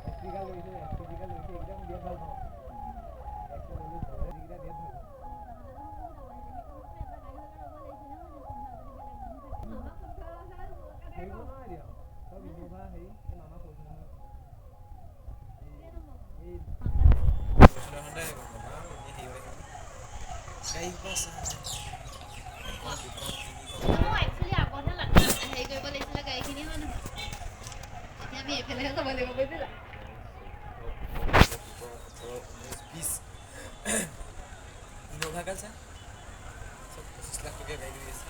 এক্সপিকাল লৈছে এক্সপিকাল লৈছে এইকেইটা মই বিৰাট ভাল পাওঁ এক্সপিকাল লৈছে এইকেইটা বিৰাট ভাল পাওঁ হেৰি নহয় দিয়া চব ইন'ভা হেৰি এই মামা কৈছে নহয় এই ইন'ভা কাল চা 25 লাখ টকীয়া গাড়ী দি আছে